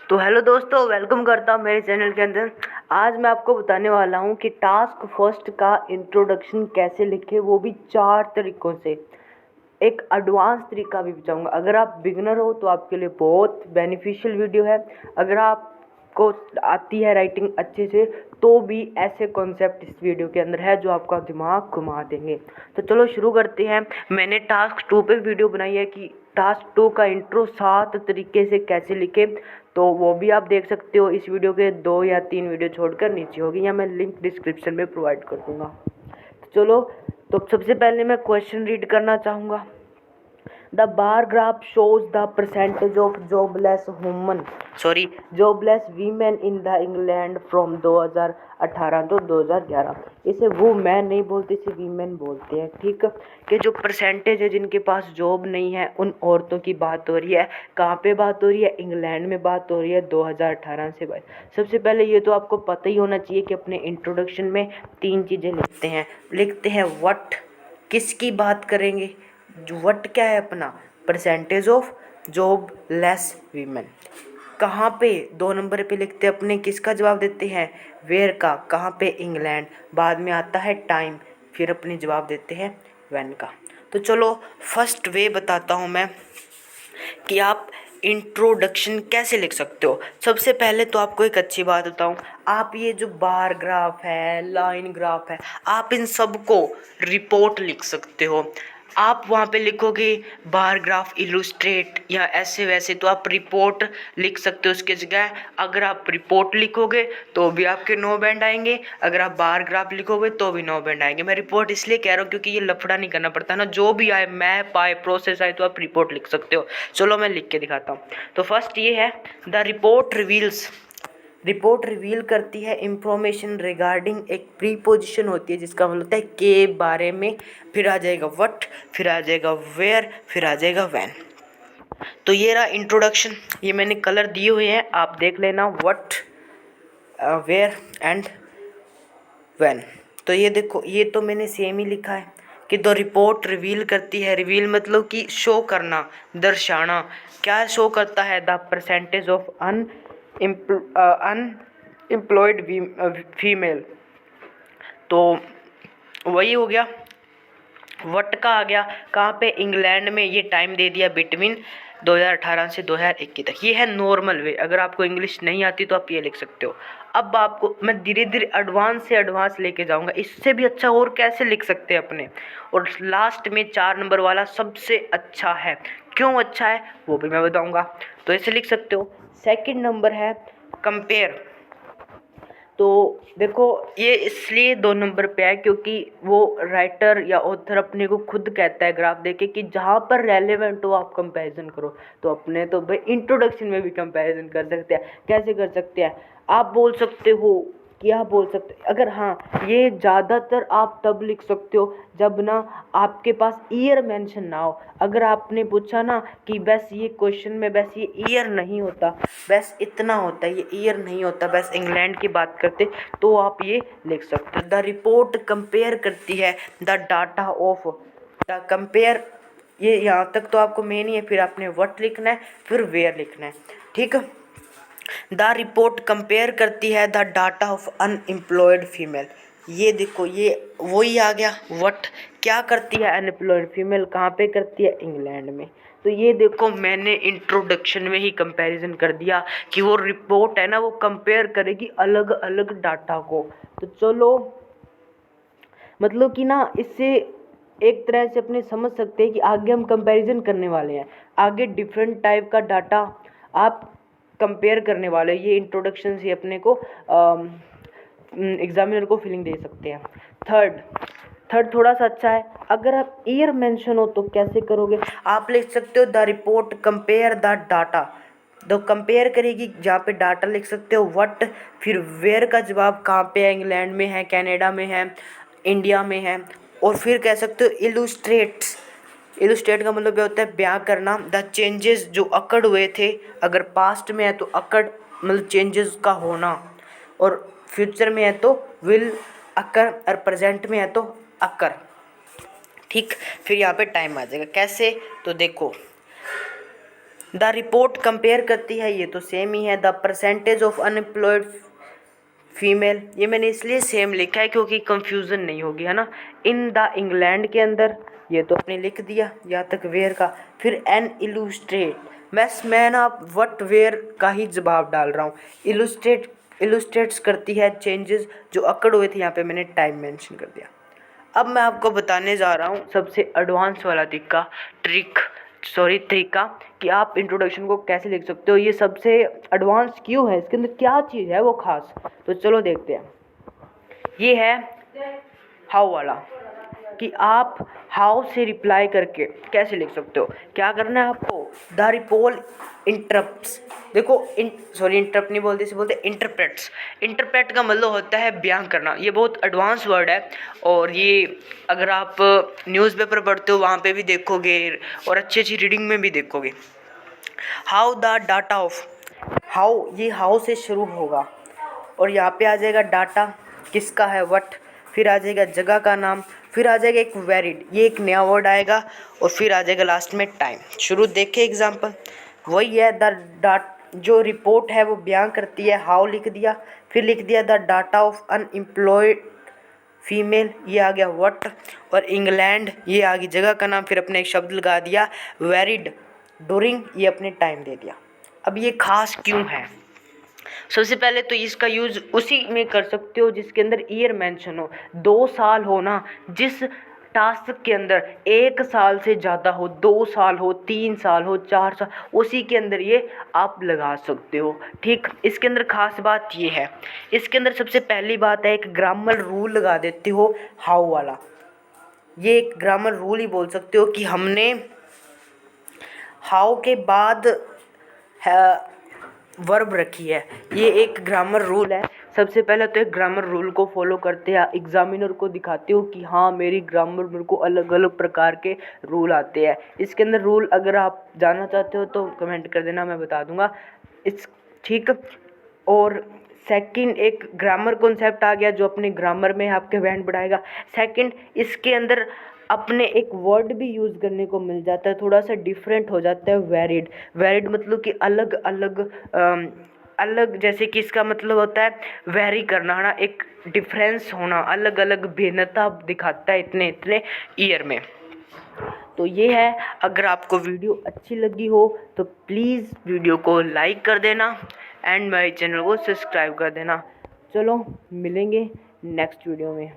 तो हेलो दोस्तों, वेलकम करता हूँ मेरे चैनल के अंदर। आज मैं आपको बताने वाला हूँ कि टास्क फर्स्ट का इंट्रोडक्शन कैसे लिखें, वो भी 4 तरीक़ों से। एक एडवांस तरीका भी बताऊँगा। अगर आप बिगिनर हो तो आपके लिए बहुत बेनिफिशियल वीडियो है। अगर आपको आती है राइटिंग अच्छे से तो भी ऐसे कॉन्सेप्ट इस वीडियो के अंदर है जो आपका दिमाग घुमा देंगे। तो चलो शुरू करते हैं। मैंने टास्क 2 पे वीडियो बनाई है कि टास्क 2 का इंट्रो 7 तरीके से कैसे लिखें, तो वो भी आप देख सकते हो। इस वीडियो के 2 या 3 वीडियो छोड़कर नीचे होगी, या मैं लिंक डिस्क्रिप्शन में प्रोवाइड कर दूँगा। तो चलो, तो सबसे पहले मैं क्वेश्चन रीड करना चाहूँगा। The bar graph shows the percentage of jobless women in the England from 2018 to 2011। इसे वो मैन नहीं बोलते, इसे वीमेन बोलते हैं। ठीक है, कि जो परसेंटेज है जिनके पास जॉब नहीं है, उन औरतों की बात हो रही है। कहाँ पे बात हो रही है? इंग्लैंड में बात हो रही है 2018 से 22। सबसे पहले ये तो आपको पता ही होना चाहिए कि अपने इंट्रोडक्शन में 3 चीज़ें लिखते हैं व्हाट, किसकी बात करेंगे, व्हाट क्या है अपना, परसेंटेज ऑफ जॉबलेस वीमेन। कहाँ पे 2 नंबर पे लिखते हैं अपने, किसका जवाब देते हैं, वेयर का, कहाँ पे, इंग्लैंड। बाद में आता है टाइम, फिर अपने जवाब देते हैं व्हेन का। तो चलो फर्स्ट वे बताता हूँ मैं कि आप इंट्रोडक्शन कैसे लिख सकते हो। सबसे पहले तो आपको एक अच्छी बात बताऊं, आप ये जो बार ग्राफ है, लाइन ग्राफ है, आप इन सब को रिपोर्ट लिख सकते हो। आप वहाँ पे लिखोगे बार ग्राफ इलुस्ट्रेट या ऐसे वैसे, तो आप रिपोर्ट लिख सकते हो उसके जगह। अगर आप रिपोर्ट लिखोगे तो भी आपके 9 बैंड आएंगे, अगर आप बार ग्राफ लिखोगे तो भी 9 बैंड आएंगे। मैं रिपोर्ट इसलिए कह रहा हूँ क्योंकि ये लफड़ा नहीं करना पड़ता ना, जो भी आए, मैप आए, प्रोसेस आए, तो आप रिपोर्ट लिख सकते हो। चलो मैं लिख के दिखाता हूँ। तो फर्स्ट ये है, द रिपोर्ट रिवील करती है इंफॉर्मेशन रिगार्डिंग, एक प्रीपोजिशन होती है जिसका मतलब होता है के बारे में, फिर आ जाएगा व्हाट, फिर आ जाएगा वेयर, फिर आ जाएगा व्हेन। तो ये रहा इंट्रोडक्शन, ये मैंने कलर दिए हुए हैं, आप देख लेना, व्हाट, वेयर एंड व्हेन। तो ये देखो, ये तो मैंने सेम ही लिखा है कि द रिपोर्ट रिवील करती है। रिवील मतलब कि शो करना, दर्शाना। क्या शो करता है? The percentage of unemployed female. तो वही हो गया। वट का आ गया कहाँ पे? इंग्लैंड में। ये टाइम दे दिया बिटवीन 2018 से 2021 तक। ये है नॉर्मल वे। अगर आपको इंग्लिश नहीं आती तो आप ये लिख सकते हो। अब आपको मैं धीरे धीरे एडवांस से एडवांस लेके जाऊंगा, इससे भी अच्छा और कैसे लिख सकते हैं अपने। और लास्ट में 4 नंबर वाला सबसे अच्छा है। क्यों अच्छा है वो भी मैं बताऊंगा। तो ऐसे लिख सकते हो। सेकंड नंबर है कंपेयर। तो देखो, ये इसलिए 2 नंबर पे है क्योंकि वो राइटर या ऑथर अपने को खुद कहता है ग्राफ देके कि जहाँ पर रेलेवेंट हो आप कंपैरिजन करो। तो अपने तो भाई इंट्रोडक्शन में भी कंपैरिजन कर सकते हैं। कैसे कर सकते हैं? आप बोल सकते हो, क्या बोल सकते, अगर हाँ, ये ज़्यादातर आप तब लिख सकते हो जब ना आपके पास ईयर मेंशन ना हो। अगर आपने पूछा ना कि बस ये क्वेश्चन में बस ये ईयर नहीं होता, बस इतना होता है, ये ईयर नहीं होता, बस इंग्लैंड की बात करते, तो आप ये लिख सकते हो। द रिपोर्ट कंपेयर करती है the data of the compare. ये यहाँ तक तो आपको मेन ही है, फिर आपने व्हाट लिखना है, फिर वेयर लिखना है। ठीक है, द रिपोर्ट कंपेयर करती है the data of unemployed female. ये देखो, ये वही आ गया व्हाट। क्या करती है अनएम्प्लॉयड फीमेल? कहाँ पे करती है? इंग्लैंड में। तो ये देखो, मैंने इंट्रोडक्शन में ही कंपैरिजन कर दिया कि वो रिपोर्ट है ना, वो कंपेयर करेगी अलग अलग डाटा को। तो चलो, मतलब कि ना, इससे एक तरह से अपने समझ सकते हैं कि आगे हम कंपैरिजन करने वाले हैं। आगे डिफरेंट टाइप का डाटा आप कंपेयर करने वाले हैं। ये इंट्रोडक्शन से अपने को एग्जामिनर को फीलिंग दे सकते हैं। थर्ड थोड़ा सा अच्छा है। अगर आप ईयर मेंशन हो तो कैसे करोगे? आप लिख सकते हो the report compare the data. तो कंपेयर करेगी, जहाँ पे डाटा लिख सकते हो व्हाट, फिर वेयर का जवाब कहाँ पे है? इंग्लैंड में है, कनाडा में है, इंडिया में है। और फिर कह सकते हो इलुस्ट्रेट का मतलब क्या होता है? बयां करना। द चेंजेस जो अकड़ हुए थे, अगर पास्ट में है तो अकड़ मतलब चेंजेस का होना, और फ्यूचर में है तो विल अकर, और प्रेजेंट में है तो अकर। ठीक, फिर यहाँ पे टाइम आ जाएगा। कैसे? तो देखो, द रिपोर्ट कंपेयर करती है, ये तो सेम ही है। The percentage of unemployed female, ये मैंने इसलिए सेम लिखा है क्योंकि कंफ्यूजन नहीं होगी, है ना। इन द इंग्लैंड के अंदर, ये तो आपने लिख दिया यहाँ तक वेयर का। फिर एन इलुस्ट्रेट, मैं ना वट वेयर का ही जवाब डाल रहा हूँ। इलुस्ट्रेट्स करती है चेंजेस जो अकड़ हुए थे, यहाँ पे मैंने टाइम मेंशन कर दिया। अब मैं आपको बताने जा रहा हूँ सबसे एडवांस वाला तरीका कि आप इंट्रोडक्शन को कैसे लिख सकते हो। ये सबसे एडवांस क्यों है, इसके अंदर क्या चीज़ है वो खास, तो चलो देखते हैं। ये है हाउ वाला, कि आप हाउ से रिप्लाई करके कैसे लिख सकते हो। क्या करना है आपको, द रिपोल इंटरप्ट्स, देखो इंटरप्ट नहीं बोलते, इसे बोलते इंटरप्रेट्स। इंटरप्रेट का मतलब होता है बयान करना, ये बहुत एडवांस वर्ड है और ये अगर आप न्यूज़पेपर पढ़ते हो वहाँ पे भी देखोगे और अच्छी अच्छी रीडिंग में भी देखोगे। How the data of, how, ये हाउ से शुरू होगा और यहाँ पे आ जाएगा डाटा किसका है, वट, फिर आ जाएगा जगह का नाम, फिर आ जाएगा एक वैरिड, ये एक नया वर्ड आएगा और फिर आ जाएगा लास्ट में टाइम। शुरू देखे एग्जांपल, वही है द डाट, जो रिपोर्ट है वो बयान करती है, हाउ लिख दिया, फिर लिख दिया the data of unemployed female, ये आ गया वट, और इंग्लैंड ये आ गई जगह का नाम, फिर अपने एक शब्द लगा दिया वैरिड ड्यूरिंग, ये अपने टाइम दे दिया। अब ये खास क्यों है, सबसे पहले तो इसका यूज़ उसी में कर सकते हो जिसके अंदर ईयर मेंशन हो, 2 साल हो ना, जिस टास्क के अंदर 1 साल से ज़्यादा हो, 2 साल हो, 3 साल हो, 4 साल, उसी के अंदर ये आप लगा सकते हो। ठीक, इसके अंदर खास बात ये है, इसके अंदर सबसे पहली बात है एक ग्रामर रूल लगा देते हो हाउ वाला, ये एक ग्रामर रूल ही बोल सकते हो कि हमने हाउ के बाद वर्ब रखी है, ये एक ग्रामर रूल है। सबसे पहले तो एक ग्रामर रूल को फॉलो करते हैं, एग्जामिनर को दिखाते हो कि हाँ मेरी ग्रामर, मेरे को अलग अलग प्रकार के रूल आते हैं। इसके अंदर रूल अगर आप जानना चाहते हो तो कमेंट कर देना, मैं बता दूंगा इस, ठीक। और सेकंड, एक ग्रामर कॉन्सेप्ट आ गया जो अपने ग्रामर में आपके बैंड बढ़ाएगा। सेकंड, इसके अंदर अपने एक वर्ड भी यूज़ करने को मिल जाता है, थोड़ा सा डिफरेंट हो जाता है, वैरिड। वैरिड मतलब कि अलग अलग अलग, जैसे कि इसका मतलब होता है वैरी करना, है ना, एक डिफरेंस होना, अलग अलग भिन्नता दिखाता है इतने इतने ईयर में। तो ये है, अगर आपको वीडियो अच्छी लगी हो तो प्लीज़ वीडियो को लाइक कर देना एंड मेरे चैनल को सब्सक्राइब कर देना। चलो मिलेंगे नेक्स्ट वीडियो में।